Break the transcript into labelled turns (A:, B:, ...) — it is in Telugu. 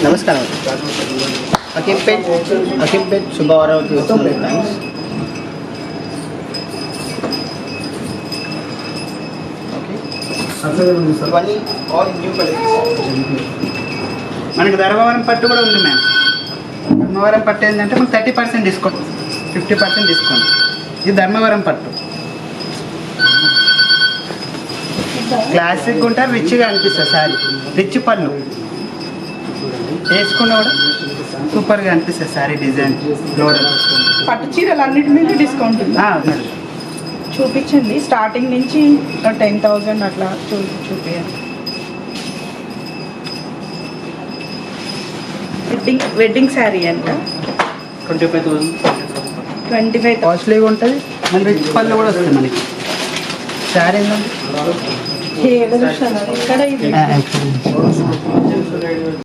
A: నమస్కారం. అకింపేట్ శుభవారావతి వచ్చింది. థ్యాంక్స్. ఇవన్నీ ఆల్ న్యూ కలెక్షన్స్.
B: మనకి ధర్మవరం పట్టు కూడా ఉంది మ్యామ్. ధర్మవరం పట్టు ఏంటంటే మనకు 30% డిస్కౌంట్, 50% డిస్కౌంట్. ఇది ధర్మవరం పట్టు. క్లాసిక్ ఉంటారు, రిచ్గా అనిపిస్తుంది శారీ. రిచ్ పళ్ళు వేసుకున్నా కూడా సూపర్గా అనిపిస్తుంది శారీ డిజైన్. ఫ్లోరల్
C: పట్టు చీరలు అన్నిటి మీద డిస్కౌంట్ ఉంది. చూపించండి, స్టార్టింగ్ నుంచి 10,000 అట్లా చూపించండి. వెడ్డింగ్ శారీ అంట 25,000
B: కాస్ట్లీగా ఉంటుంది. మన రిచ్ పళ్ళు కూడా వస్తుంది మనకి. శారీ ఏంటంటే
C: ఇక్కడ ఇది